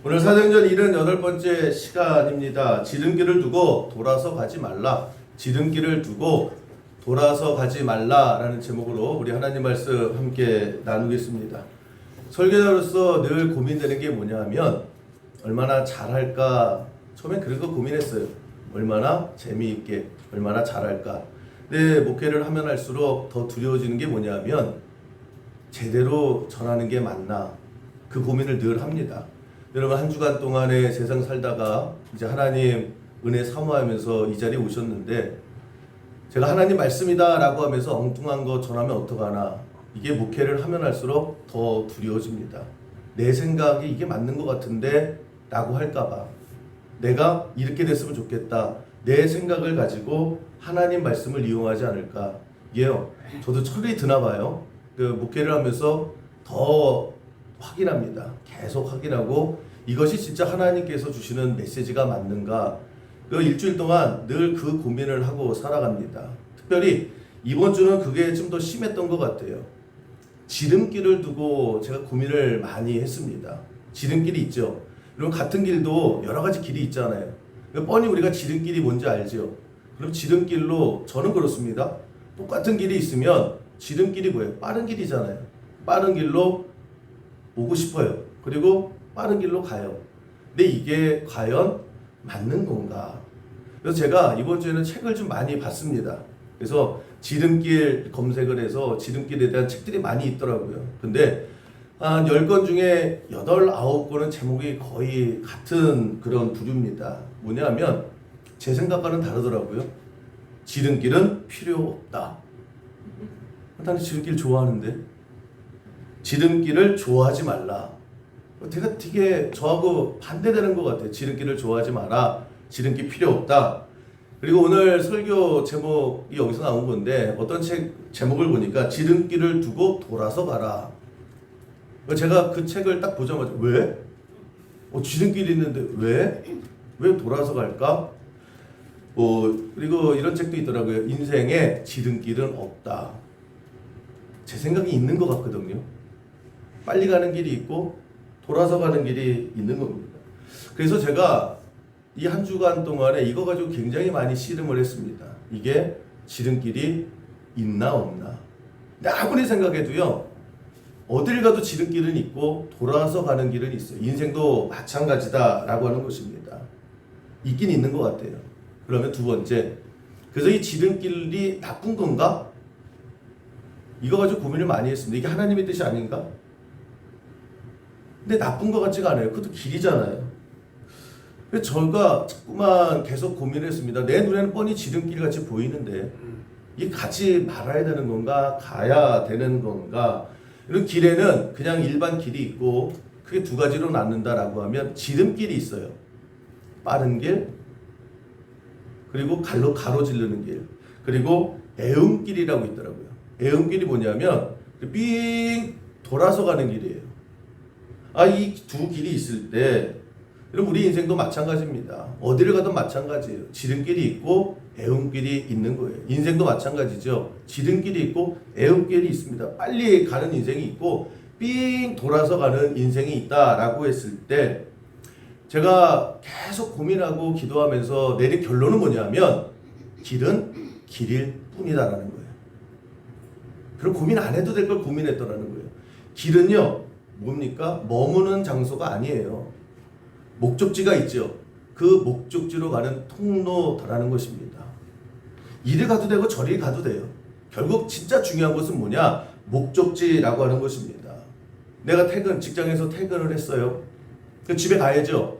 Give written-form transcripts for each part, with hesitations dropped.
오늘 사도행전 78번째 시간입니다. 지름길을 두고 돌아서 가지 말라. 지름길을 두고 돌아서 가지 말라라는 제목으로 우리 하나님 말씀 함께 나누겠습니다. 설교자로서 늘 고민되는 게 뭐냐 하면 얼마나 잘할까. 처음엔 그런 거 고민했어요. 얼마나 재미있게, 얼마나 잘할까. 근데 목회를 하면 할수록 더 두려워지는 게 뭐냐 하면 제대로 전하는 게 맞나. 그 고민을 늘 합니다. 여러분 한 주간 동안에 세상 살다가 이제 하나님 은혜 사모하면서 이 자리에 오셨는데 제가 하나님 말씀이다 라고 하면서 엉뚱한 거 전하면 어떡하나. 이게 목회를 하면 할수록 더 두려워집니다. 내 생각이 이게 맞는 것 같은데 라고 할까봐. 내가 이렇게 됐으면 좋겠다. 내 생각을 가지고 하나님 말씀을 이용하지 않을까. 이게요, 저도 철이 드나 봐요. 그 목회를 하면서 더 확인합니다. 계속 확인하고 이것이 진짜 하나님께서 주시는 메시지가 맞는가. 그 일주일 동안 늘 그 고민을 하고 살아갑니다. 특별히 이번 주는 그게 좀 더 심했던 것 같아요. 지름길을 두고 제가 고민을 많이 했습니다. 지름길이 있죠. 그럼 같은 길도 여러 가지 길이 있잖아요. 뻔히 우리가 지름길이 뭔지 알죠. 그럼 지름길로 저는 그렇습니다. 똑같은 길이 있으면 지름길이 뭐예요? 빠른 길이잖아요. 빠른 길로 오고 싶어요. 그리고 빠른 길로 가요. 근데 이게 과연 맞는 건가? 그래서 제가 이번 주에는 책을 좀 많이 봤습니다. 그래서 지름길 검색을 해서 지름길에 대한 책들이 많이 있더라고요. 근데 한 10권 중에 8, 9권은 제목이 거의 같은 그런 부류입니다. 뭐냐면 제 생각과는 다르더라고요. 지름길은 필요 없다. 나는 지름길 좋아하는데. 지름길을 좋아하지 말라. 제가 되게 저하고 반대되는 것 같아요. 지름길을 좋아하지 마라. 지름길 필요 없다. 그리고 오늘 설교 제목이 여기서 나온 건데 어떤 책 제목을 보니까 지름길을 두고 돌아서 가라. 제가 그 책을 딱 보자마자 왜? 지름길이 있는데 왜? 왜 돌아서 갈까? 그리고 이런 책도 있더라고요. 인생에 지름길은 없다. 제 생각이 있는 것 같거든요. 빨리 가는 길이 있고 돌아서 가는 길이 있는 겁니다. 그래서 제가 이 한 주간 동안에 이거 가지고 굉장히 많이 씨름을 했습니다. 이게 지름길이 있나 없나. 근데 아무리 생각해도요. 어딜 가도 지름길은 있고 돌아서 가는 길은 있어요. 인생도 마찬가지다라고 하는 것입니다. 있긴 있는 것 같아요. 그러면 두 번째. 그래서 이 지름길이 나쁜 건가? 이거 가지고 고민을 많이 했습니다. 이게 하나님의 뜻이 아닌가? 근데 나쁜 것 같지가 않아요. 그것도 길이잖아요. 그래서 저가 자꾸만 계속 고민을 했습니다. 내 눈에는 뻔히 지름길 같이 보이는데 이게 가지 말아야 되는 건가? 가야 되는 건가? 이런 길에는 그냥 일반 길이 있고 크게 두 가지로 나눈다라고 하면 지름길이 있어요. 빠른 길, 그리고 가로지르는 길, 그리고 애움길이라고 있더라고요. 애움길이 뭐냐면 삥 돌아서 가는 길이에요. 이 두 길이 있을 때 여러분 우리 인생도 마찬가지입니다. 어디를 가든 마찬가지예요. 지름길이 있고 애움길이 있는 거예요. 인생도 마찬가지죠. 지름길이 있고 애움길이 있습니다. 빨리 가는 인생이 있고 삥 돌아서 가는 인생이 있다라고 했을 때 제가 계속 고민하고 기도하면서 내린 결론은 뭐냐면 길은 길일 뿐이다라는 거예요. 그럼 고민 안 해도 될 걸 고민했더라는 거예요. 길은요, 뭡니까? 머무는 장소가 아니에요. 목적지가 있죠. 그 목적지로 가는 통로라는 것입니다. 이리 가도 되고 저리 가도 돼요. 결국 진짜 중요한 것은 뭐냐? 목적지라고 하는 것입니다. 내가 직장에서 퇴근을 했어요. 집에 가야죠.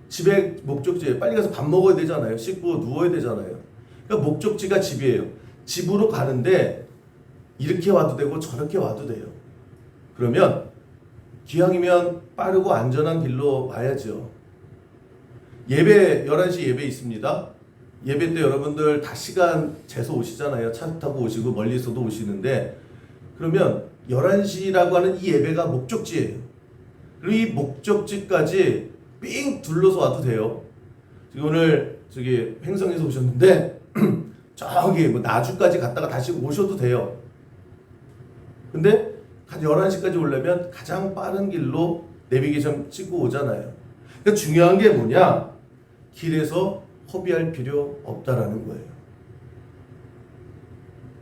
집에 목적지에 빨리 가서 밥 먹어야 되잖아요. 씻고 누워야 되잖아요. 그러니까 목적지가 집이에요. 집으로 가는데 이렇게 와도 되고 저렇게 와도 돼요. 그러면 기왕이면 빠르고 안전한 길로 와야죠. 예배 11시 예배 있습니다. 예배 때 여러분들 다 시간 재서 오시잖아요. 차 타고 오시고 멀리서도 오시는데 그러면 11시라고 하는 이 예배가 목적지예요. 그리고 이 목적지까지 삥 둘러서 와도 돼요. 오늘 횡성에서 오셨는데 저기 나주까지 갔다가 다시 오셔도 돼요. 근데 한 11시까지 오려면 가장 빠른 길로 내비게이션 찍고 오잖아요. 그러니까 중요한 게 뭐냐? 길에서 허비할 필요 없다라는 거예요.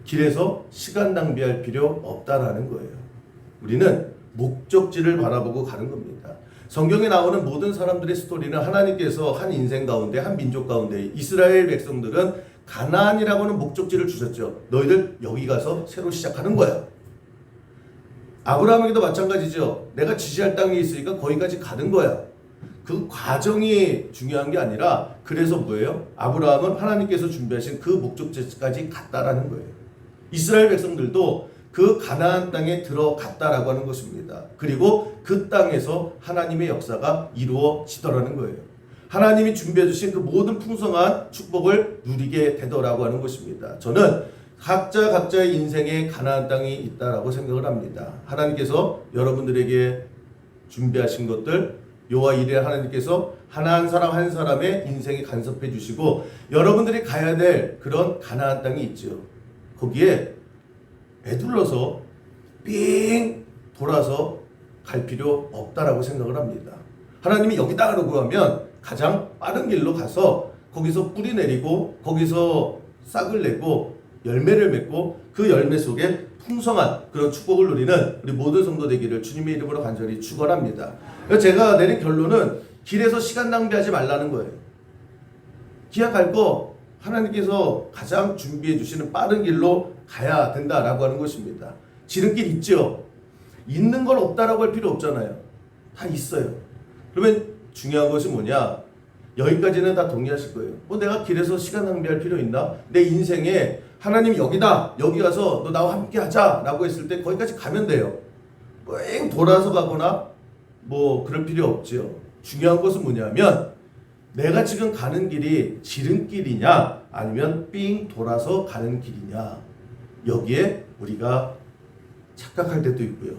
길에서 시간 낭비할 필요 없다라는 거예요. 우리는 목적지를 바라보고 가는 겁니다. 성경에 나오는 모든 사람들의 스토리는 하나님께서 한 인생 가운데, 한 민족 가운데 이스라엘 백성들은 가나안이라고 하는 목적지를 주셨죠. 너희들 여기 가서 새로 시작하는 거야. 아브라함에게도 마찬가지죠. 내가 지시할 땅이 있으니까 거기까지 가는 거야. 그 과정이 중요한 게 아니라 그래서 뭐예요? 아브라함은 하나님께서 준비하신 그 목적지까지 갔다라는 거예요. 이스라엘 백성들도 그 가나안 땅에 들어갔다라고 하는 것입니다. 그리고 그 땅에서 하나님의 역사가 이루어지더라는 거예요. 하나님이 준비해 주신 그 모든 풍성한 축복을 누리게 되더라고 하는 것입니다. 저는 각자의 인생에 가나안 땅이 있다라고 생각을 합니다. 하나님께서 여러분들에게 준비하신 것들, 여호와 이레 하나님께서 한 사람 한 사람의 인생에 간섭해 주시고 여러분들이 가야 될 그런 가나안 땅이 있죠. 거기에 애둘러서 삥 돌아서 갈 필요 없다라고 생각을 합니다. 하나님이 여기다라고 하면 가장 빠른 길로 가서 거기서 뿌리 내리고 거기서 싹을 내고 열매를 맺고 그 열매 속에 풍성한 그런 축복을 누리는 우리 모든 성도 되기를 주님의 이름으로 간절히 축원합니다. 제가 내린 결론은 길에서 시간 낭비하지 말라는 거예요. 기약할 거 하나님께서 가장 준비해 주시는 빠른 길로 가야 된다라고 하는 것입니다. 지름길 있죠. 있는 걸 없다라고 할 필요 없잖아요. 다 있어요. 그러면 중요한 것이 뭐냐? 여기까지는 다 동의하실 거예요. 내가 길에서 시간 낭비할 필요 있나? 내 인생에 하나님 여기다, 여기 가서 너 나와 함께 하자 라고 했을 때 거기까지 가면 돼요. 뺑 돌아서 가거나 뭐 그럴 필요 없죠. 중요한 것은 뭐냐면 내가 지금 가는 길이 지름길이냐 아니면 삥 돌아서 가는 길이냐, 여기에 우리가 착각할 때도 있고요,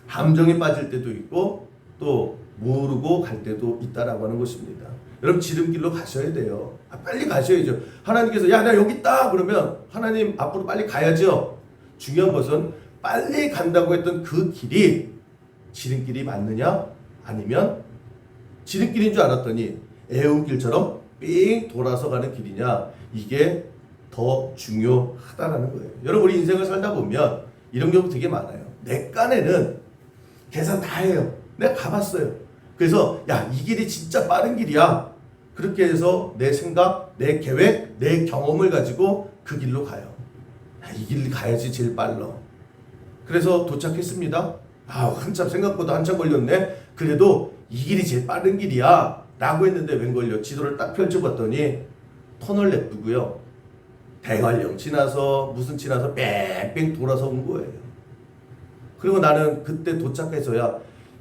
함정에 빠질 때도 있고 또 모르고 갈 때도 있다라고 하는 것입니다. 여러분 지름길로 가셔야 돼요. 빨리 가셔야죠. 하나님께서 야 나 여기 있다 그러면 하나님 앞으로 빨리 가야죠. 중요한 것은 빨리 간다고 했던 그 길이 지름길이 맞느냐 아니면 지름길인 줄 알았더니 애운길처럼 삥 돌아서 가는 길이냐, 이게 더 중요하다라는 거예요. 여러분 우리 인생을 살다 보면 이런 경우 되게 많아요. 내 깐에는 계산 다 해요. 내가 가봤어요. 그래서 야 이 길이 진짜 빠른 길이야. 그렇게 해서 내 생각, 내 계획, 내 경험을 가지고 그 길로 가요. 이 길 가야지 제일 빨라. 그래서 도착했습니다. 한참 생각보다 한참 걸렸네. 그래도 이 길이 제일 빠른 길이야 라고 했는데 웬걸요, 지도를 딱 펼쳐봤더니 터널 냅두고요, 대관령 지나서 무슨 지나서 뺑뺑 돌아서 온 거예요. 그리고 나는 그때 도착해서야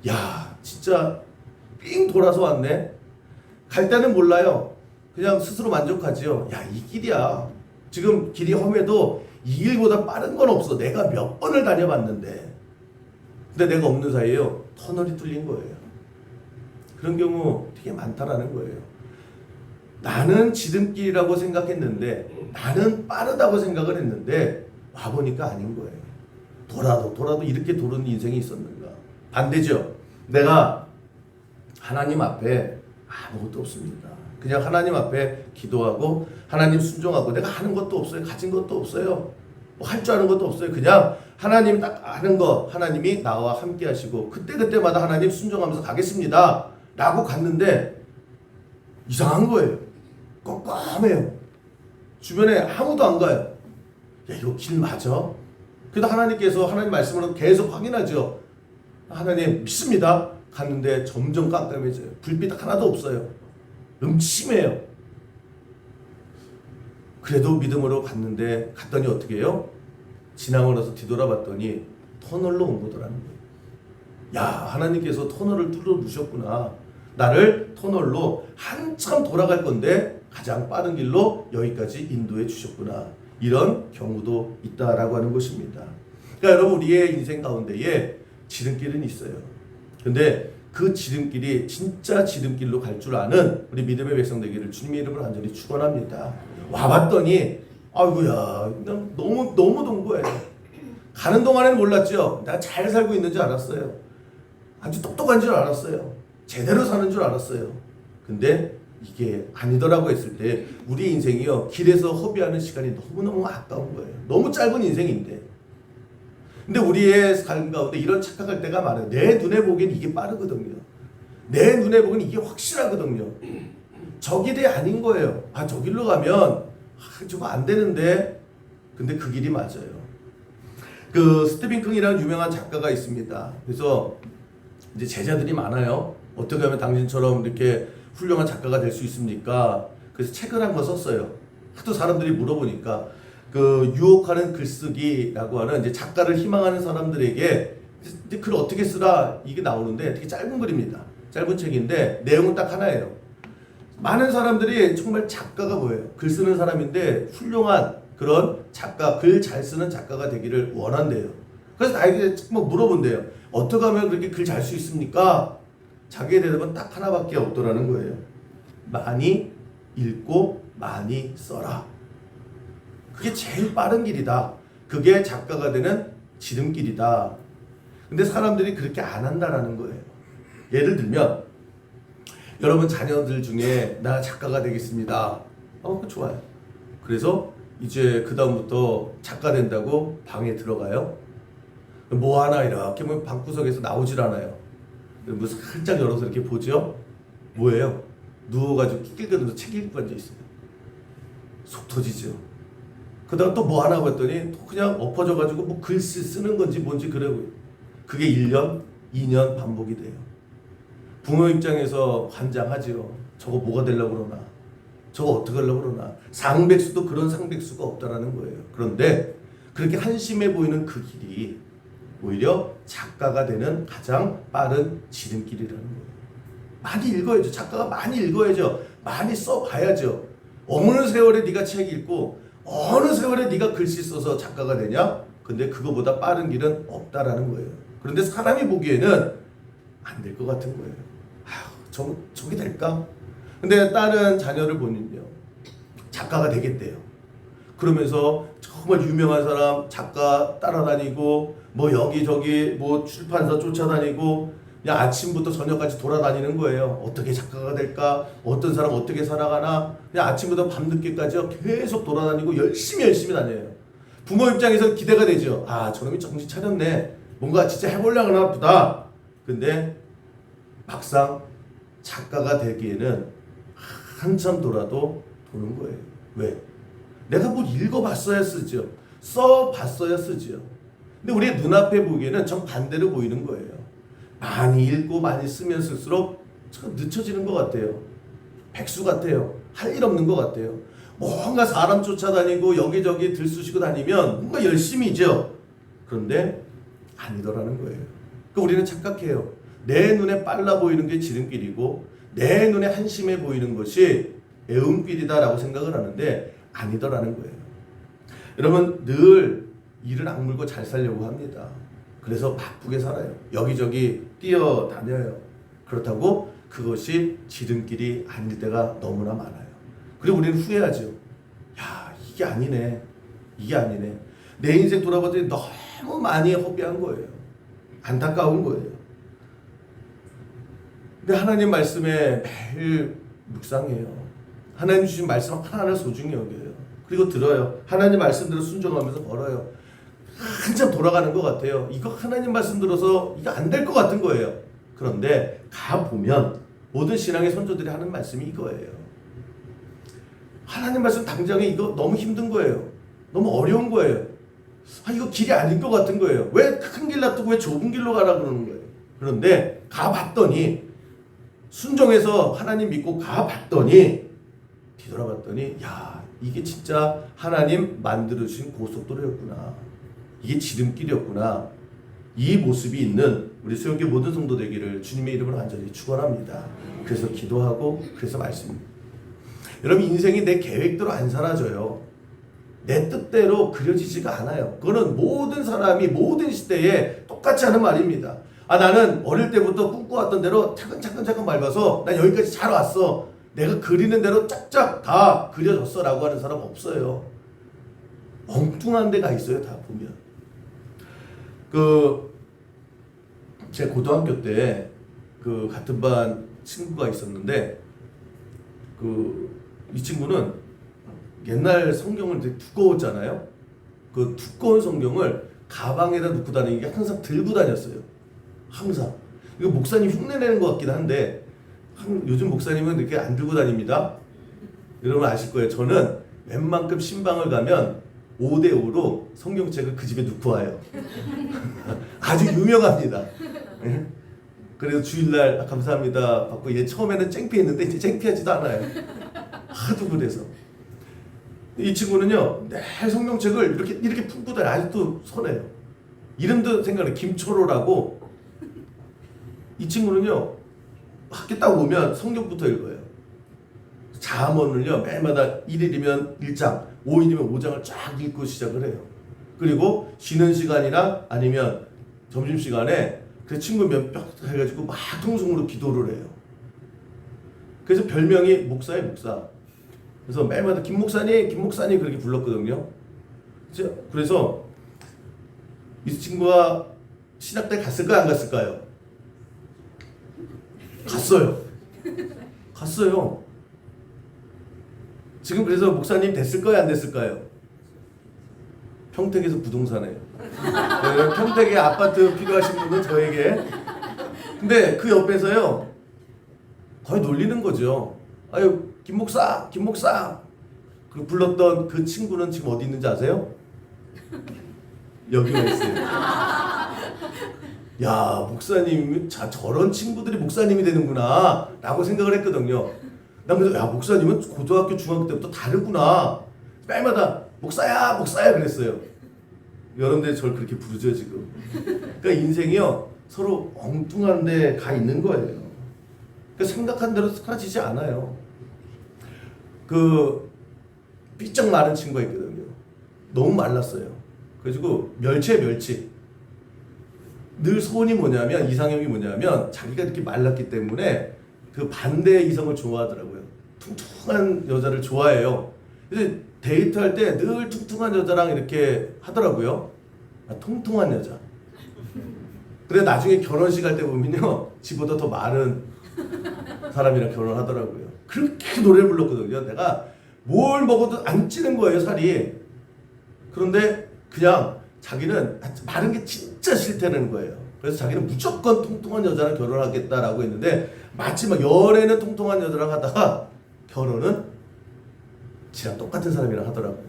야 진짜 삥 돌아서 왔네. 갈 때는 몰라요. 그냥 스스로 만족하지요. 야 이 길이야. 지금 길이 험해도 이 길보다 빠른 건 없어. 내가 몇 번을 다녀봤는데. 근데 내가 없는 사이에요, 터널이 뚫린 거예요. 그런 경우 되게 많다라는 거예요. 나는 지름길이라고 생각했는데, 나는 빠르다고 생각을 했는데 와보니까 아닌 거예요. 돌아도 이렇게 도는 인생이 있었는가. 반대죠. 내가 하나님 앞에 아무것도 없습니다. 그냥 하나님 앞에 기도하고 하나님 순종하고, 내가 하는 것도 없어요. 가진 것도 없어요. 뭐 할 줄 아는 것도 없어요. 그냥 하나님 딱 아는 거, 하나님이 나와 함께 하시고 그때마다 하나님 순종하면서 가겠습니다 라고 갔는데 이상한 거예요. 깜깜해요. 주변에 아무도 안 가요. 야 이거 길 맞아? 그래도 하나님께서 하나님 말씀으로 계속 확인하죠. 하나님 믿습니다. 갔는데 점점 깜깜해져요. 불빛 하나도 없어요. 음침해요. 그래도 믿음으로 갔더니 어떻게 해요? 지나고 나서 뒤돌아봤더니 터널로 온 거더라는 거예요. 야 하나님께서 터널을 뚫어 놓으셨구나. 나를 터널로 한참 돌아갈 건데 가장 빠른 길로 여기까지 인도해 주셨구나. 이런 경우도 있다라고 하는 것입니다. 그러니까 여러분 우리의 인생 가운데에 지름길은 있어요. 근데 그 지름길이 진짜 지름길로 갈 줄 아는 우리 믿음의 백성 되기를 주님의 이름으로 간절히 축원합니다. 와봤더니 아이고야 너무 돈 거예요. 가는 동안에는 몰랐죠. 내가 잘 살고 있는 줄 알았어요. 아주 똑똑한 줄 알았어요. 제대로 사는 줄 알았어요. 근데 이게 아니더라고 했을 때 우리 인생이요, 길에서 허비하는 시간이 너무너무 아까운 거예요. 너무 짧은 인생인데. 근데 우리의 삶 가운데 이런 착각할 때가 많아요. 내 눈에 보기엔 이게 빠르거든요. 내 눈에 보기엔 이게 확실하거든요. 저 길이 아닌 거예요. 아, 저 길로 가면 저거 안 되는데. 근데 그 길이 맞아요. 그 스티븐 킹이라는 유명한 작가가 있습니다. 그래서 이제 제자들이 많아요. 어떻게 하면 당신처럼 이렇게 훌륭한 작가가 될 수 있습니까? 그래서 책을 한 권 썼어요. 하도 사람들이 물어보니까 그 유혹하는 글쓰기라고 하는 이제 작가를 희망하는 사람들에게 이제 글 어떻게 쓰라 이게 나오는데 되게 짧은 글입니다. 짧은 책인데 내용은 딱 하나예요. 많은 사람들이 정말 작가가 뭐예요? 글 쓰는 사람인데 훌륭한 그런 작가, 글 잘 쓰는 작가가 되기를 원한대요. 그래서 나에게 뭐 물어본대요. 어떻게 하면 그렇게 글 잘 수 있습니까? 자기의 대답은 딱 하나밖에 없더라는 거예요. 많이 읽고 많이 써라. 그게 제일 빠른 길이다. 그게 작가가 되는 지름길이다. 근데 사람들이 그렇게 안 한다라는 거예요. 예를 들면 여러분 자녀들 중에 나 작가가 되겠습니다. 좋아요. 그래서 이제 그 다음부터 작가 된다고 방에 들어가요. 뭐 하나 이렇게 뭐 방구석에서 나오질 않아요. 뭐 살짝 열어서 이렇게 보죠. 뭐예요? 누워가지고 끼끼거리면서 책 읽고 앉아 있어요. 속 터지죠. 그다음 또 뭐 하나 봤더니 또 그냥 엎어져가지고 뭐 글씨 쓰는 건지 뭔지 그러고 그게 1년, 2년 반복이 돼요. 부모 입장에서 환장하지요. 저거 뭐가 되려고 그러나? 저거 어떻게 하려고 그러나? 상백수도 그런 상백수가 없다라는 거예요. 그런데 그렇게 한심해 보이는 그 길이 오히려 작가가 되는 가장 빠른 지름길이라는 거예요. 많이 읽어야죠. 작가가 많이 읽어야죠. 많이 써봐야죠. 어느 세월에 네가 책 읽고 어느 세월에 네가 글씨 써서 작가가 되냐? 근데 그거보다 빠른 길은 없다라는 거예요. 그런데 사람이 보기에는 안 될 것 같은 거예요. 저게 될까? 근데 다른 자녀를 보면요, 작가가 되겠대요. 그러면서 정말 유명한 사람 작가 따라다니고 뭐 여기저기 뭐 출판사 쫓아다니고 그냥 아침부터 저녁까지 돌아다니는 거예요. 어떻게 작가가 될까? 어떤 사람 어떻게 살아가나? 그냥 아침부터 밤늦게까지 계속 돌아다니고 열심히 다녀요. 부모 입장에서 기대가 되죠. 저놈이 정신 차렸네. 뭔가 진짜 해보려고 하나 보다. 근데 막상 작가가 되기에는 한참 돌아도 도는 거예요. 왜? 내가 뭐 읽어봤어야 쓰죠. 써봤어야 쓰죠. 근데 우리 눈앞에 보기에는 정반대로 보이는 거예요. 많이 읽고 많이 쓰면 쓸수록 늦춰지는 것 같아요. 백수 같아요. 할 일 없는 것 같아요. 뭔가 사람 쫓아다니고 여기저기 들쑤시고 다니면 뭔가 열심히죠. 그런데 아니더라는 거예요. 그러니까 우리는 착각해요. 내 눈에 빨라 보이는 게 지름길이고 내 눈에 한심해 보이는 것이 애움길이다라고 생각을 하는데 아니더라는 거예요. 여러분 늘 이를 악물고 잘 살려고 합니다. 그래서 바쁘게 살아요. 여기저기 뛰어다녀요. 그렇다고 그것이 지름길이 아닐 때가 너무나 많아요. 그리고 우리는 후회하죠. 이게 아니네. 이게 아니네. 내 인생 돌아봤더니 너무 많이 허비한 거예요. 안타까운 거예요. 근데 하나님 말씀에 매일 묵상해요. 하나님 주신 말씀 하나하나 소중히 여겨요. 그리고 들어요. 하나님 말씀대로 순종하면서 걸어요. 한참 돌아가는 것 같아요. 이거 하나님 말씀 들어서 이거 안 될 것 같은 거예요. 그런데 가보면 모든 신앙의 선조들이 하는 말씀이 이거예요. 하나님 말씀 당장에 이거 너무 힘든 거예요. 너무 어려운 거예요. 이거 길이 아닌 것 같은 거예요. 왜 큰 길 놔두고 왜 좁은 길로 가라 그러는 거예요. 그런데 가봤더니 순종해서 하나님 믿고 가봤더니 뒤돌아봤더니 이게 진짜 하나님 만들어주신 고속도로였구나. 이게 지름길이었구나. 이 모습이 있는 우리 수영교 모든 성도 되기를 주님의 이름으로 간절히 축원합니다. 그래서 기도하고 그래서 말씀입니다. 여러분 인생이 내 계획대로 안 사라져요. 내 뜻대로 그려지지가 않아요. 그거는 모든 사람이 모든 시대에 똑같이 하는 말입니다. 나는 어릴 때부터 꿈꿔왔던 대로 차근차근 밟아서 난 여기까지 잘 왔어. 내가 그리는 대로 짝짝 다 그려졌어 라고 하는 사람 없어요. 엉뚱한 데가 있어요. 다 보면. 제 고등학교 때 그 같은 반 친구가 있었는데 이 친구는 옛날 성경은 되게 두꺼웠잖아요. 그 두꺼운 성경을 가방에다 넣고 다니는 게 항상 들고 다녔어요. 항상. 이거 목사님 흉내내는 것 같긴 한데 요즘 목사님은 이렇게 안 들고 다닙니다. 여러분 아실 거예요. 저는 웬만큼 신방을 가면 5대5로 성경책을 그 집에 넣고 와요. 아주 유명합니다. 그래서 주일날 감사합니다 받고 얘 처음에는 창피했는데 이제 창피하지도 않아요. 하도 그래서. 이 친구는요 내 성경책을 이렇게 품고 다녀. 아직도 손해요. 이름도 생각나요. 김초로라고. 이 친구는요 학교 딱 오면 성경부터 읽어요. 잠언을요 매일마다 1일이면 1장 5일이면 5장을 쫙 읽고 시작을 해요. 그리고 쉬는 시간이나 아니면 점심시간에 그 친구 몇명 해가지고 막 통성으로 기도를 해요. 그래서 별명이 목사예요. 목사. 그래서 매일마다 김 목사님 그렇게 불렀거든요. 그래서 이 친구가 신학대 갔을까요? 안 갔을까요? 갔어요. 지금 그래서 목사님 됐을까요? 안 됐을까요? 평택에서 부동산이에요. 평택에 아파트 필요하신 분은 저에게. 근데 그 옆에서요 거의 놀리는 거죠. 아유 김 목사 그 불렀던 그 친구는 지금 어디 있는지 아세요? 여기 와 있어요. 야 목사님 저런 친구들이 목사님이 되는구나 라고 생각을 했거든요. 난 그래서 야 목사님은 고등학교 중학교 때부터 다르구나. 매일마다 목사야 그랬어요. 여러분들이 저를 그렇게 부르죠 지금. 그러니까 인생이요 서로 엉뚱한 데 가 있는 거예요. 그러니까 생각한 대로 사라지지 않아요. 삐쩍 마른 친구가 있거든요. 너무 말랐어요. 그래가지고 멸치. 늘 소원이 뭐냐면 이상형이 뭐냐면 자기가 이렇게 말랐기 때문에 그 반대의 이성을 좋아하더라고요. 퉁퉁한 여자를 좋아해요. 근데 데이트할 때 늘 퉁퉁한 여자랑 이렇게 하더라고요. 통통한 여자. 근데 나중에 결혼식 할 때 보면요 지보다 더 마른 사람이랑 결혼하더라고요. 그렇게 노래를 불렀거든요. 내가 뭘 먹어도 안 찌는 거예요 살이. 그런데 그냥 자기는 마른 게 진짜 싫다는 거예요. 그래서 자기는 무조건 통통한 여자랑 결혼하겠다라고 했는데 마지막 연애는 통통한 여자랑 하다가 결혼은 지랑 똑같은 사람이랑 하더라고요.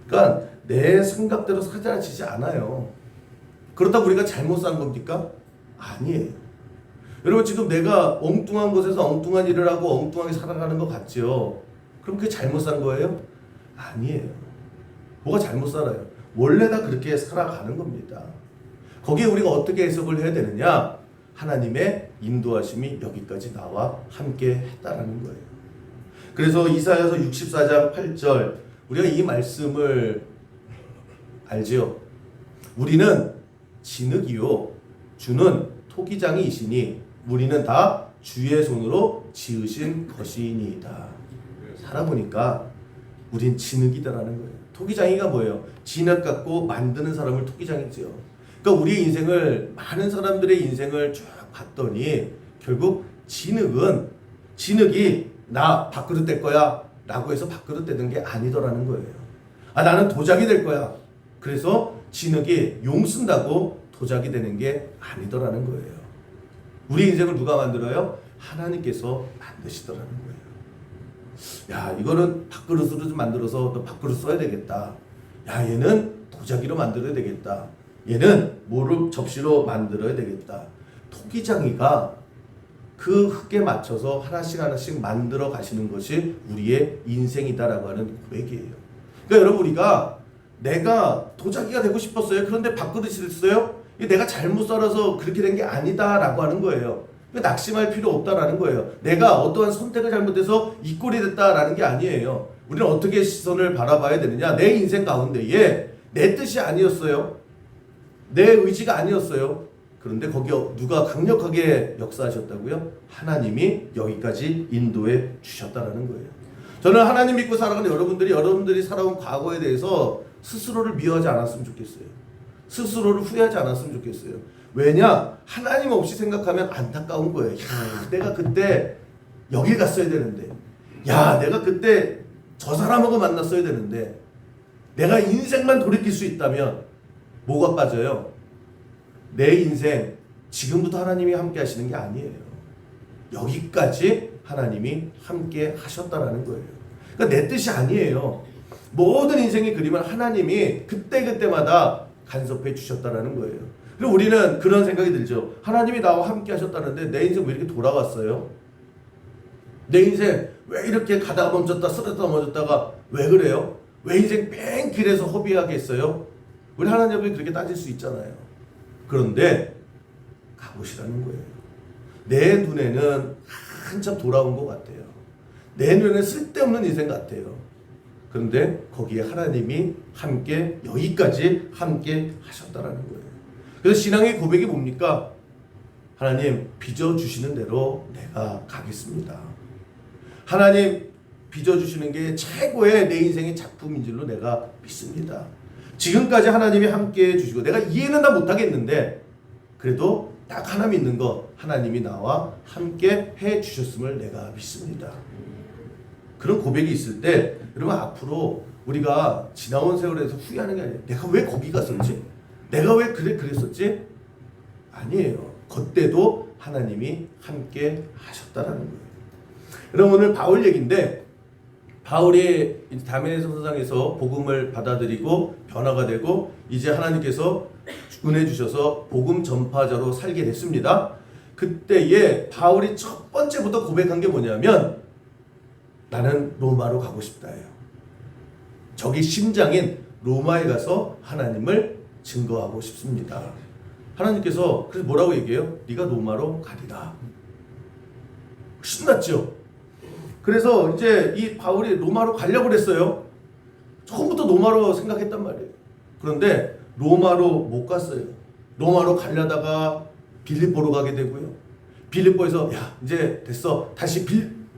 그러니까 내 생각대로 사라지지 않아요. 그렇다고 우리가 잘못 산 겁니까? 아니에요. 여러분 지금 내가 엉뚱한 곳에서 엉뚱한 일을 하고 엉뚱하게 살아가는 것 같죠? 그럼 그게 잘못 산 거예요? 아니에요. 뭐가 잘못 살아요? 원래 다 그렇게 살아가는 겁니다. 거기에 우리가 어떻게 해석을 해야 되느냐? 하나님의 인도하심이 여기까지 나와 함께 했다라는 거예요. 그래서 이사야서 64장 8절 우리가 이 말씀을 알지요? 우리는 진흙이요 주는 토기장이시니 우리는 다 주의 손으로 지으신 것이니이다. 살아보니까 우린 진흙이다라는 거예요. 토기장이가 뭐예요? 진흙 갖고 만드는 사람을 토기장이지요. 그러니까 우리의 인생을 많은 사람들의 인생을 쭉 봤더니 결국 진흙이 나 밥그릇 될 거야 라고 해서 밥그릇 되는 게 아니더라는 거예요. 나는 도자기 될 거야. 그래서 진흙이 용 쓴다고 도자기 되는 게 아니더라는 거예요. 우리 인생을 누가 만들어요? 하나님께서 만드시더라는 거예요. 야 이거는 밥그릇으로 좀 만들어서 너 밥그릇 써야 되겠다. 야 얘는 도자기로 만들어야 되겠다. 얘는 뭐를 접시로 만들어야 되겠다. 토기장이가 그 흙에 맞춰서 하나씩 만들어 가시는 것이 우리의 인생이다라고 하는 고백이에요. 그러니까 여러분 우리가 내가 도자기가 되고 싶었어요. 그런데 밥그릇이 됐어요. 내가 잘못 썰어서 그렇게 된 게 아니다라고 하는 거예요. 낙심할 필요 없다라는 거예요. 내가 어떠한 선택을 잘못해서 이 꼴이 됐다라는 게 아니에요. 우리는 어떻게 시선을 바라봐야 되느냐? 내 인생 가운데에 내 뜻이 아니었어요. 내 의지가 아니었어요. 그런데 거기 누가 강력하게 역사하셨다고요? 하나님이 여기까지 인도해 주셨다라는 거예요. 저는 하나님 믿고 살아가는 여러분들이 살아온 과거에 대해서 스스로를 미워하지 않았으면 좋겠어요. 스스로를 후회하지 않았으면 좋겠어요. 왜냐? 하나님 없이 생각하면 안타까운 거예요. 야, 내가 그때 여길 갔어야 되는데, 야, 내가 그때 저 사람하고 만났어야 되는데, 내가 인생만 돌이킬 수 있다면 뭐가 빠져요? 내 인생 지금부터 하나님이 함께 하시는 게 아니에요. 여기까지 하나님이 함께 하셨다라는 거예요. 그러니까 내 뜻이 아니에요. 모든 인생의 그림은 하나님이 그때그때마다 간섭해 주셨다라는 거예요. 그리고 우리는 그런 생각이 들죠. 하나님이 나와 함께 하셨다는데 내 인생 왜 이렇게 돌아갔어요? 내 인생 왜 이렇게 가다가 멈췄다 쓰러졌다 멈췄다가 왜 그래요? 왜 인생 뺑길에서 허비하겠어요? 우리 하나님 앞에 그렇게 따질 수 있잖아요. 그런데 가보시라는 거예요. 내 눈에는 한참 돌아온 것 같아요. 내 눈에는 쓸데없는 인생 같아요. 그런데 거기에 하나님이 함께 여기까지 함께 하셨다라는 거예요. 그래서 신앙의 고백이 뭡니까? 하나님 빚어주시는 대로 내가 가겠습니다. 하나님 빚어주시는 게 최고의 내 인생의 작품인 줄로 내가 믿습니다. 지금까지 하나님이 함께 해주시고 내가 이해는 다 못하겠는데 그래도 딱 하나 믿는 거 하나님이 나와 함께 해주셨음을 내가 믿습니다. 그런 고백이 있을 때 여러분 앞으로 우리가 지나온 세월에서 후회하는 게 아니에요. 내가 왜 거기 갔었지? 내가 왜 그랬었지? 아니에요. 그때도 하나님이 함께 하셨다라는 거예요. 여러분 오늘 바울 얘기인데 바울이 다메섹 선상에서 복음을 받아들이고 변화가 되고 이제 하나님께서 은혜 주셔서 복음 전파자로 살게 됐습니다. 그때에 바울이 첫 번째부터 고백한 게 뭐냐면 나는 로마로 가고 싶다예요. 저기 심장인 로마에 가서 하나님을 증거하고 싶습니다. 하나님께서 그래서 뭐라고 얘기해요? 네가 로마로 가리라. 신났죠? 그래서 이제 이 바울이 로마로 가려고 그랬어요. 처음부터 로마로 생각했단 말이에요. 그런데 로마로 못 갔어요. 로마로 가려다가 빌립보로 가게 되고요. 빌립보에서 야 이제 됐어. 다시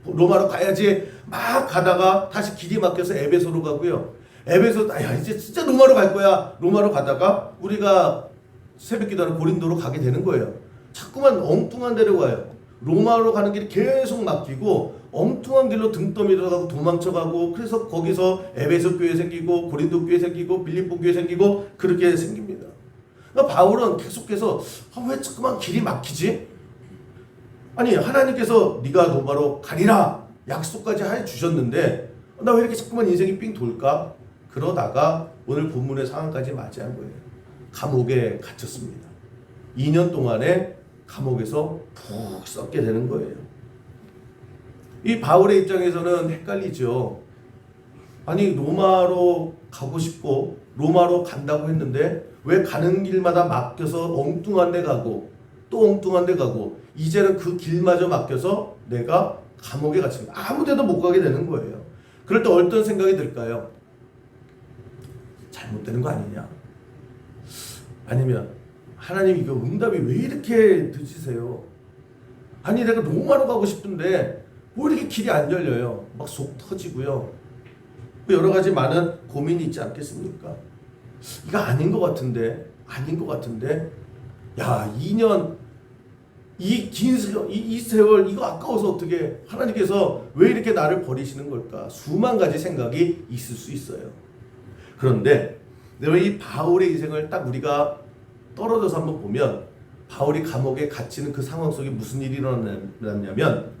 로마로 가야지 막 가다가 다시 길이 막혀서 에베소로 가고요. 에베소 야 이제 진짜 로마로 갈 거야. 로마로 가다가 우리가 새벽기도하는 고린도로 가게 되는 거예요. 자꾸만 엉뚱한 데로 가요. 로마로 가는 길이 계속 막히고 엉뚱한 길로 등 떠밀어 가고 도망쳐가고 그래서 거기서 에베소 교회 생기고 고린도 교회 생기고 빌립보 교회 생기고 그렇게 생깁니다. 그러니까 바울은 계속해서 왜 자꾸만 길이 막히지? 아니 하나님께서 네가 로마로 가리라 약속까지 해주셨는데 나 왜 이렇게 자꾸만 인생이 삥 돌까? 그러다가 오늘 본문의 상황까지 맞이한 거예요. 감옥에 갇혔습니다. 2년 동안에 감옥에서 푹 썩게 되는 거예요. 이 바울의 입장에서는 헷갈리죠. 아니 로마로 가고 싶고 로마로 간다고 했는데 왜 가는 길마다 막혀서 엉뚱한 데 가고 또 엉뚱한 데 가고 이제는 그 길마저 막혀서 내가 감옥에 갇힙니다. 아무 데도 못 가게 되는 거예요. 그럴 때 어떤 생각이 들까요? 잘못되는 거 아니냐? 아니면 하나님 이거 응답이 왜 이렇게 늦으세요? 아니 내가 로마로 가고 싶은데 왜 이렇게 길이 안 열려요? 막 속 터지고요. 여러 가지 많은 고민이 있지 않겠습니까? 이거 아닌 것 같은데 야 2년 이 긴 세월 이 세월 이거 아까워서 어떻게 하나님께서 왜 이렇게 나를 버리시는 걸까? 수만 가지 생각이 있을 수 있어요. 그런데 이 바울의 인생을 딱 우리가 떨어져서 한번 보면 바울이 감옥에 갇히는 그 상황 속에 무슨 일이 일어났냐면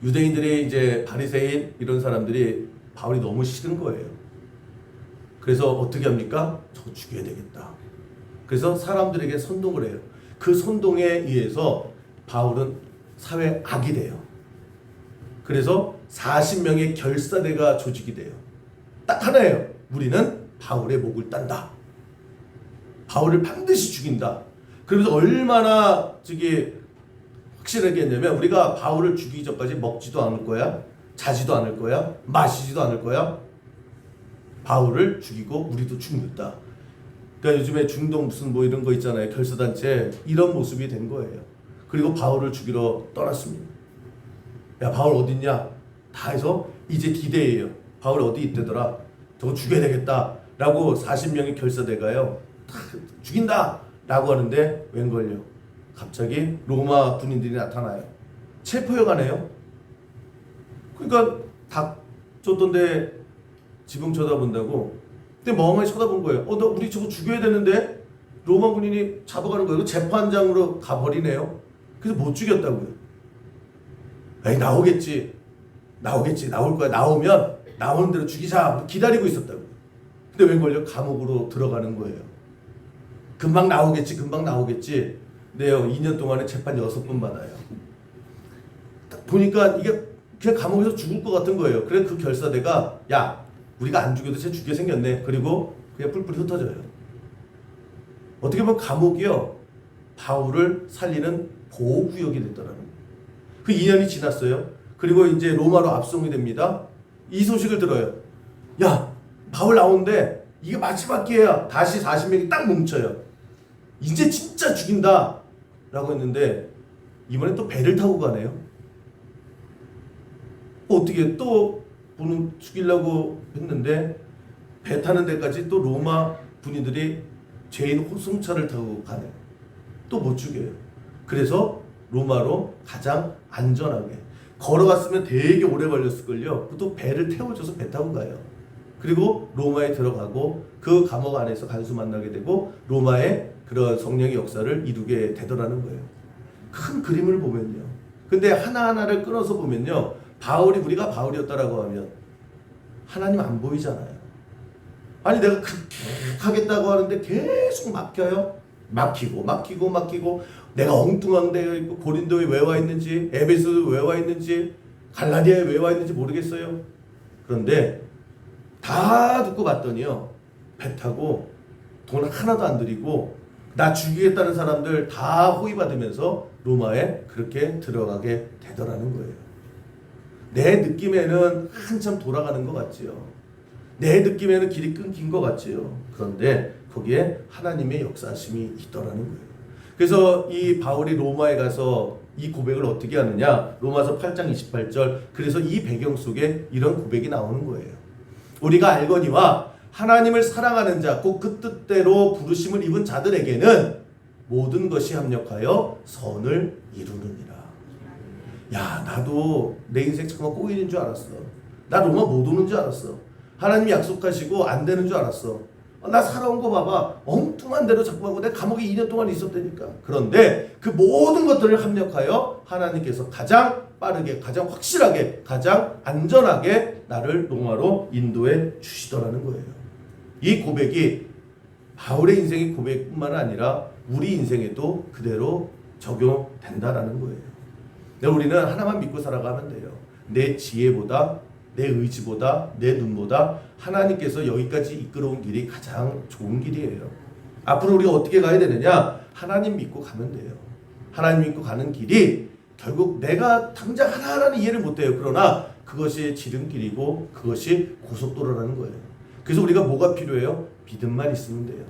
유대인들이 이제 바리새인 이런 사람들이 바울이 너무 싫은 거예요. 그래서 어떻게 합니까? 저거 죽여야 되겠다. 그래서 사람들에게 선동을 해요. 그 선동에 의해서 바울은 사회 악이 돼요. 그래서 40명의 결사대가 조직이 돼요. 딱 하나예요. 우리는 바울의 목을 딴다. 바울을 반드시 죽인다. 그러면서 얼마나 확실하게 했냐면 우리가 바울을 죽이기 전까지 먹지도 않을 거야. 자지도 않을 거야. 마시지도 않을 거야. 바울을 죽이고 우리도 죽는다. 그러니까 요즘에 중동 무슨 뭐 이런 거 있잖아요. 결사단체 이런 모습이 된 거예요. 그리고 바울을 죽이러 떠났습니다. 야 바울 어딨냐? 다 해서 이제 디데이예요. 바울 어디 있대더라. 저거 죽여야 되겠다. 라고 40명의 결사대가요. 다 죽인다. 라고 하는데 웬걸요? 갑자기 로마 군인들이 나타나요. 체포해 가네요. 그러니까 닭 줬던데 지붕 쳐다본다고. 근데 멍하니 쳐다본 거예요. 너 우리 저거 죽여야 되는데 로마 군인이 잡아가는 거예요. 재판장으로 가버리네요. 그래서 못 죽였다고요. 에이 나오겠지. 나올 거야. 나오면 나오는 대로 죽이자. 기다리고 있었다고요. 근데 웬걸요? 감옥으로 들어가는 거예요. 금방 나오겠지. 네요. 2년 동안에 재판 6번 받아요. 보니까 이게 그냥 감옥에서 죽을 것 같은 거예요. 그래 그 결사대가 야 우리가 안 죽여도 쟤 죽게 생겼네. 그리고 그냥 뿔뿔이 흩어져요. 어떻게 보면 감옥이요. 바울을 살리는 보호구역이 됐더라는 거예요. 그 2년이 지났어요. 그리고 이제 로마로 압송이 됩니다. 이 소식을 들어요. 야 바울 나오는데 이게 마지막 기회야. 다시 40명이 딱 뭉쳐요. 이제 진짜 죽인다 라고 했는데 이번엔 또 배를 타고 가네요. 어떻게 또 분은 죽이려고 했는데 배 타는 데까지 또 로마 군인들이 죄인 호송차를 타고 가네요. 또 못 죽여요. 그래서 로마로 가장 안전하게 걸어갔으면 되게 오래 걸렸을걸요. 또 배를 태워줘서 배 타고 가요. 그리고 로마에 들어가고 그 감옥 안에서 간수 만나게 되고 로마의 그런 성령의 역사를 이루게 되더라는 거예요. 큰 그림을 보면요. 근데 하나하나를 끊어서 보면요. 우리가 바울이었다라고 하면 하나님 안 보이잖아요. 아니 내가 하겠다고 하는데 계속 막혀요. 막히고 내가 엉뚱한 데 있고 고린도에 왜 와 있는지 에베소에 왜 와 있는지 갈라디아에 왜 와 있는지 모르겠어요. 그런데 다 듣고 봤더니요. 배 타고 돈 하나도 안 들이고 나 죽이겠다는 사람들 다 호위받으면서 로마에 그렇게 들어가게 되더라는 거예요. 내 느낌에는 한참 돌아가는 것 같지요. 내 느낌에는 길이 끊긴 것 같지요. 그런데 거기에 하나님의 역사심이 있더라는 거예요. 그래서 이 바울이 로마에 가서 이 고백을 어떻게 하느냐? 로마서 8장 28절. 그래서 이 배경 속에 이런 고백이 나오는 거예요. 우리가 알거니와 하나님을 사랑하는 자, 곧 그 뜻대로 부르심을 입은 자들에게는 모든 것이 합력하여 선을 이루느니라. 야, 나도 내 인생 정말 꼬이는 줄 알았어. 나 로마 못 오는 줄 알았어. 하나님이 약속하시고 안 되는 줄 알았어. 나 살아온 거 봐봐. 엉뚱한 대로 자꾸 하고 내가 감옥에 2년 동안 있었다니까. 그런데 그 모든 것들을 합력하여 하나님께서 가장 빠르게, 가장 확실하게, 가장 안전하게 나를 로마로 인도해 주시더라는 거예요. 이 고백이 바울의 인생의 고백뿐만 아니라 우리 인생에도 그대로 적용된다라는 거예요. 우리는 하나만 믿고 살아가면 돼요. 내 지혜보다, 내 의지보다, 내 눈보다 하나님께서 여기까지 이끌어온 길이 가장 좋은 길이에요. 앞으로 우리가 어떻게 가야 되느냐? 하나님 믿고 가면 돼요. 하나님 믿고 가는 길이 결국 내가 당장 하나하나는 이해를 못해요. 그러나 그것이 지름길이고 그것이 고속도로라는 거예요. 그래서 우리가 뭐가 필요해요? 믿음만 있으면 돼요.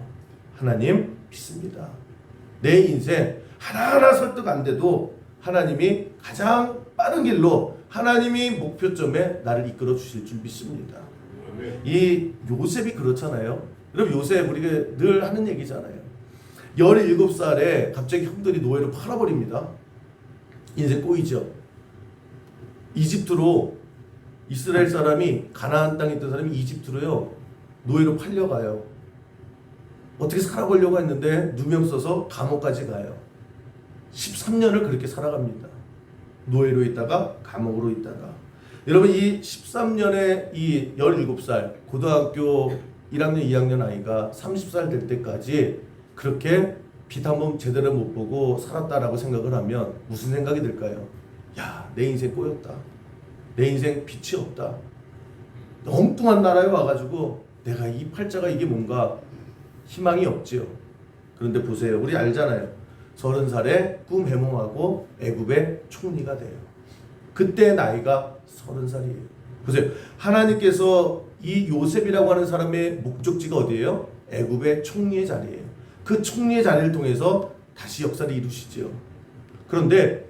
하나님 믿습니다. 내 인생 하나하나 설득 안 돼도 하나님이 가장 빠른 길로 하나님이 목표점에 나를 이끌어 주실 줄 믿습니다. 이 요셉이 그렇잖아요. 여러분 요셉 우리가 늘 하는 얘기잖아요. 17살에 갑자기 형들이 노예로 팔아버립니다. 인생 꼬이죠. 이집트로 이스라엘 사람이 가나안 땅에 있던 사람이 이집트로요 노예로 팔려가요. 어떻게 살아보려고 했는데 누명 써서 감옥까지 가요. 13년을 그렇게 살아갑니다. 노예로 있다가 감옥으로 있다가. 여러분 이 13년의 이 17살 고등학교 1학년 2학년 아이가 30살 될 때까지 그렇게 빛 한 번 제대로 못 보고 살았다라고 생각을 하면 무슨 생각이 들까요? 야, 내 인생 꼬였다. 내 인생 빛이 없다. 엉뚱한 나라에 와가지고 내가 이 팔자가 이게 뭔가 희망이 없지요. 그런데 보세요. 우리 알잖아요. 30살에 꿈 해몽하고 애굽의 총리가 돼요. 그때 나이가 30살이에요. 보세요. 하나님께서 이 요셉이라고 하는 사람의 목적지가 어디예요? 애굽의 총리의 자리예요. 그 총리의 자리를 통해서 다시 역사를 이루시죠. 그런데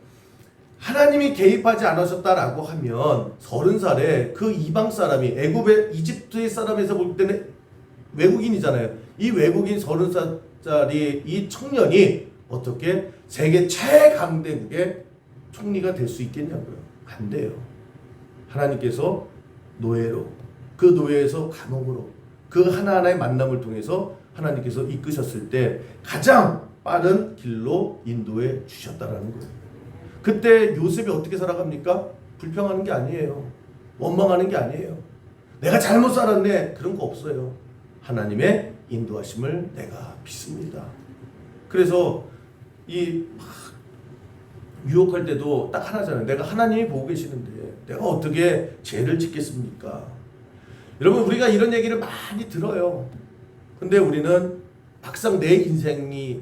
하나님이 개입하지 않으셨다라고 하면 30살에 그 이방 사람이 애굽의 이집트의 사람에서 볼 때는 외국인이잖아요. 이 외국인 30살 20살짜리 이 청년이 어떻게 세계 최강대국의 총리가 될 수 있겠냐고요. 안 돼요. 하나님께서 노예로, 그 노예에서 감옥으로, 그 하나하나의 만남을 통해서 하나님께서 이끄셨을 때 가장 빠른 길로 인도해 주셨다라는 거예요. 그때 요셉이 어떻게 살아갑니까? 불평하는 게 아니에요. 원망하는 게 아니에요. 내가 잘못 살았네. 그런 거 없어요. 하나님의 인도하심을 내가 믿습니다. 그래서 이 유혹할 때도 딱 하나잖아요. 내가 하나님이 보고 계시는데 내가 어떻게 죄를 짓겠습니까? 여러분, 우리가 이런 얘기를 많이 들어요. 근데 우리는 막상 내 인생이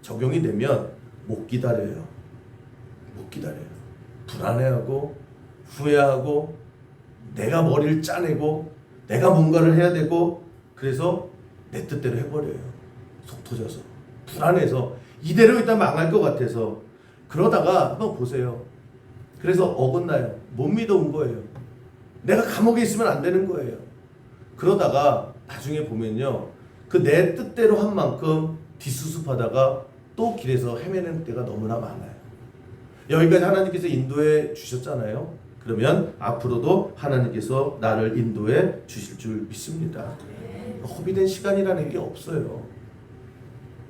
적용이 되면 못 기다려요. 못 기다려요. 불안해하고 후회하고 내가 머리를 짜내고 내가 뭔가를 해야 되고 그래서 내 뜻대로 해버려요. 속 터져서 불안해서 이대로 있다면 망할 것 같아서 그러다가 한번 보세요. 그래서 어긋나요. 못 믿어온 거예요. 내가 감옥에 있으면 안 되는 거예요. 그러다가 나중에 보면요. 그 내 뜻대로 한 만큼 뒷수습하다가 또 길에서 헤매는 때가 너무나 많아요. 여기까지 하나님께서 인도해 주셨잖아요. 그러면 앞으로도 하나님께서 나를 인도해 주실 줄 믿습니다. 허비된 시간이라는 게 없어요.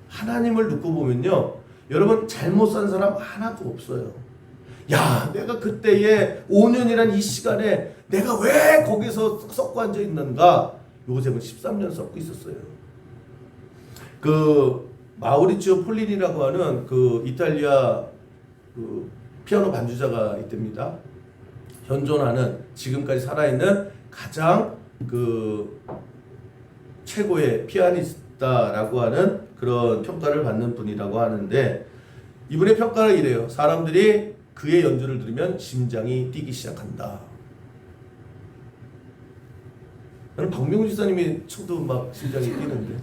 하나님을 놓고 보면요. 여러분 잘못 산 사람 하나도 없어요. 야, 내가 그때에 5년이란 이 시간에 내가 왜 거기서 썩고 앉아 있는가? 요셉은 13년 썩고 있었어요. 그 마우리치오 폴리니라고 하는 그 이탈리아 그 피아노 반주자가 있답니다. 현존하는 지금까지 살아있는 가장 그 최고의 피아니스트라고 하는 그런 평가를 받는 분이라고 하는데 이분의 평가를 이래요. 사람들이 그의 연주를 들으면 심장이 뛰기 시작한다. 나는 박명훈 지사님이 쳐도 막 심장이 뛰는데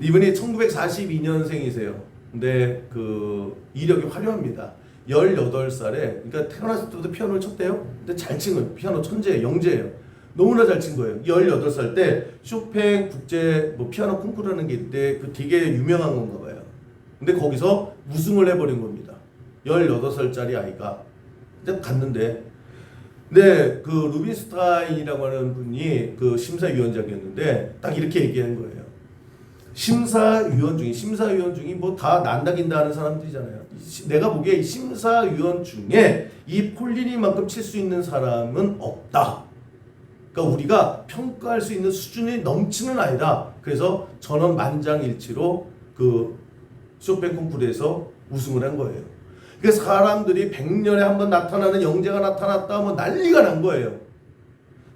이분이 1942년생이세요. 근데 그 이력이 화려합니다. 18살에 그러니까 태어났을 때부터 피아노를 쳤대요. 근데 잘 친 거예요. 피아노 천재예요. 영재예요. 너무나 잘 친 거예요. 18살 때 쇼팽 국제 뭐 피아노 콩쿠르라는 게 있는데 그 되게 유명한 건가 봐요. 근데 거기서 우승을 해버린 겁니다. 18살짜리 아이가. 근데 갔는데 근데 그 루빈스타인이라고 하는 분이 그 심사위원장이었는데 딱 이렇게 얘기한 거예요. 심사위원 중에 뭐 다 난다긴다 하는 사람들이잖아요. 내가 보기에 심사위원 중에 이 폴리니만큼 칠 수 있는 사람은 없다. 그러니까 우리가 평가할 수 있는 수준이 넘치는 아이다. 그래서 전원 만장일치로 그 쇼팽 콩쿠르에서 우승을 한 거예요. 그래서 사람들이 100년에 한 번 나타나는 영재가 나타났다 하면 난리가 난 거예요.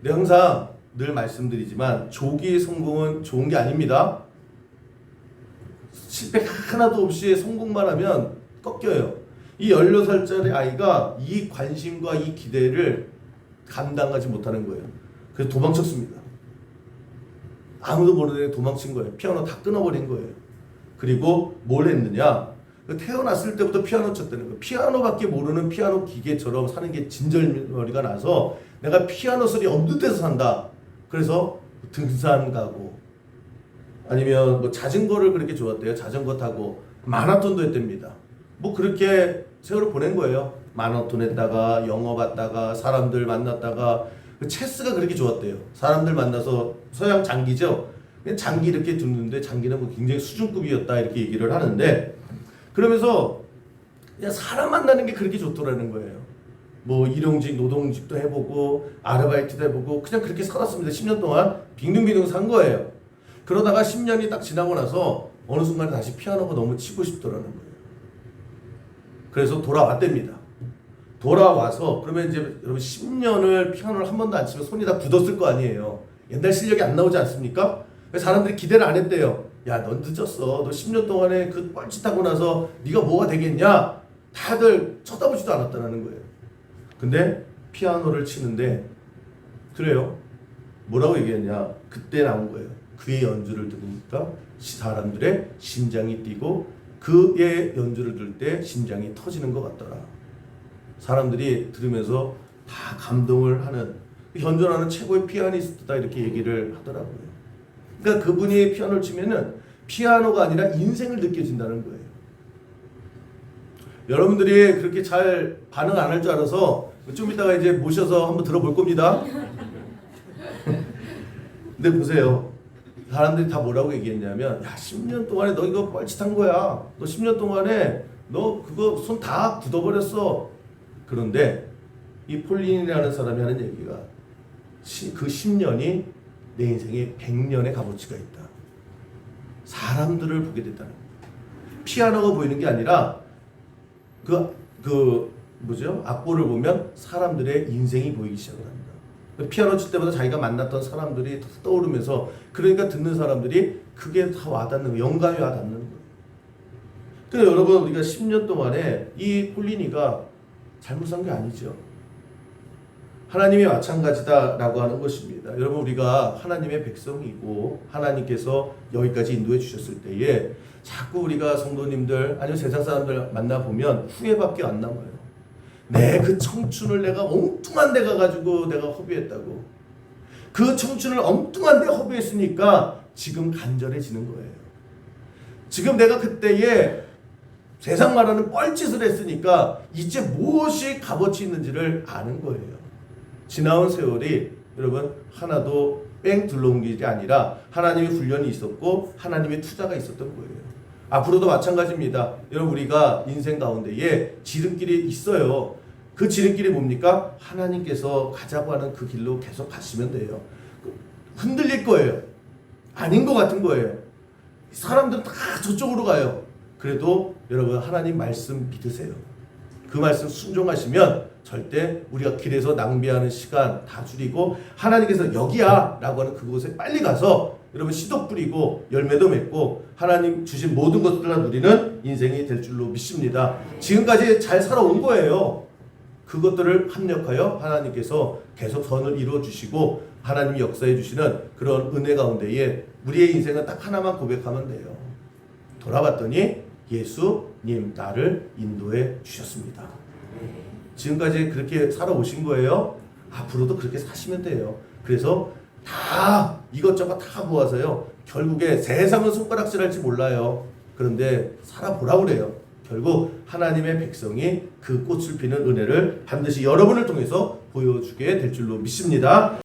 근데 항상 늘 말씀드리지만 조기의 성공은 좋은 게 아닙니다. 실패 하나도 없이 성공만 하면 꺾여요. 이 16살짜리 아이가 이 관심과 이 기대를 감당하지 못하는 거예요. 그래서 도망쳤습니다. 아무도 모르는 애 도망친 거예요. 피아노 다 끊어버린 거예요. 그리고 뭘 했느냐? 태어났을 때부터 피아노 쳤다는 거예요. 피아노밖에 모르는 피아노 기계처럼 사는 게 진절머리가 나서 내가 피아노 소리 없는 데서 산다. 그래서 등산 가고 아니면 뭐 자전거를 그렇게 좋아했대요. 자전거 타고 마라톤도 했답니다. 뭐 그렇게 세월을 보낸 거예요. 마라톤 했다가 영어 갔다가 사람들 만났다가 체스가 그렇게 좋았대요. 사람들 만나서 서양 장기죠. 장기 이렇게 두는데 장기는 뭐 굉장히 수준급이었다 이렇게 얘기를 하는데 그러면서 그냥 사람 만나는 게 그렇게 좋더라는 거예요. 뭐 일용직 노동직도 해보고 아르바이트도 해보고 그냥 그렇게 살았습니다. 10년 동안 빙둥빙둥 산 거예요. 그러다가 10년이 딱 지나고 나서 어느 순간에 다시 피아노가 너무 치고 싶더라는 거예요. 그래서 돌아왔답니다. 돌아와서 그러면 이제 여러분 10년을 피아노를 한 번도 안 치면 손이 다 굳었을 거 아니에요. 옛날 실력이 안 나오지 않습니까? 사람들이 기대를 안 했대요. 야, 넌 늦었어. 너 10년 동안에 그 뻘짓하고 나서 네가 뭐가 되겠냐? 다들 쳐다보지도 않았다는 거예요. 근데 피아노를 치는데 그래요. 뭐라고 얘기했냐? 그때 나온 거예요. 그의 연주를 들으니까 사람들의 심장이 뛰고 그의 연주를 들을 때 심장이 터지는 것 같더라. 사람들이 들으면서 다 감동을 하는 현존하는 최고의 피아니스트다 이렇게 얘기를 하더라고요. 그러니까 그분이 피아노를 치면은 피아노가 아니라 인생을 느껴진다는 거예요. 여러분들이 그렇게 잘 반응 안 할 줄 알아서 좀 이따가 이제 모셔서 한번 들어볼 겁니다. 근데 보세요. 사람들이 다 뭐라고 얘기했냐면, 야, 10년 동안에 너 이거 뻘짓한 거야. 너 10년 동안에 너 그거 손 다 굳어버렸어. 그런데 이 폴린이라는 사람이 하는 얘기가, 그 10년이 내 인생에 100년의 값어치가 있다. 사람들을 보게 됐다는 거예요. 피아노가 보이는 게 아니라 악보를 보면 사람들의 인생이 보이기 시작을 합니다. 피아노 칠 때마다 자기가 만났던 사람들이 떠오르면서, 그러니까 듣는 사람들이 그게 다 와닿는 거예요. 영감이 와닿는 거예요. 근데 여러분, 우리가 10년 동안에 이 폴리니가 잘못 산 게 아니죠. 하나님이 마찬가지다라고 하는 것입니다. 여러분, 우리가 하나님의 백성이고 하나님께서 여기까지 인도해 주셨을 때에 자꾸 우리가 성도님들 아니면 세상 사람들 만나보면 후회밖에 안 남아요. 그 청춘을 내가 엉뚱한 데 가가지고 내가 허비했다고. 그 청춘을 엉뚱한 데 허비했으니까 지금 간절해지는 거예요. 지금 내가 그때에 세상 말하는 뻘짓을 했으니까 이제 무엇이 값어치 있는지를 아는 거예요. 지나온 세월이 여러분 하나도 뺑 둘러온 게 아니라 하나님의 훈련이 있었고 하나님의 투자가 있었던 거예요. 앞으로도 마찬가지입니다. 여러분, 우리가 인생 가운데에 지름길이 있어요. 그 지름길이 뭡니까? 하나님께서 가자고 하는 그 길로 계속 가시면 돼요. 흔들릴 거예요. 아닌 것 같은 거예요. 사람들은 다 저쪽으로 가요. 그래도 여러분, 하나님 말씀 믿으세요. 그 말씀 순종하시면 절대 우리가 길에서 낭비하는 시간 다 줄이고, 하나님께서 여기야 라고 하는 그곳에 빨리 가서 여러분 씨도 뿌리고 열매도 맺고 하나님 주신 모든 것들을 다 누리는 인생이 될 줄로 믿습니다. 지금까지 잘 살아온 거예요. 그것들을 합력하여 하나님께서 계속 선을 이루어 주시고 하나님이 역사해 주시는 그런 은혜 가운데에 우리의 인생은 딱 하나만 고백하면 돼요. 돌아봤더니 예수님 나를 인도해 주셨습니다. 지금까지 그렇게 살아오신 거예요. 앞으로도 그렇게 사시면 돼요. 그래서 다 이것저것 다 모아서요, 결국에 세상은 손가락질할지 몰라요. 그런데 살아보라 그래요. 결국 하나님의 백성이 그 꽃을 피는 은혜를 반드시 여러분을 통해서 보여주게 될 줄로 믿습니다.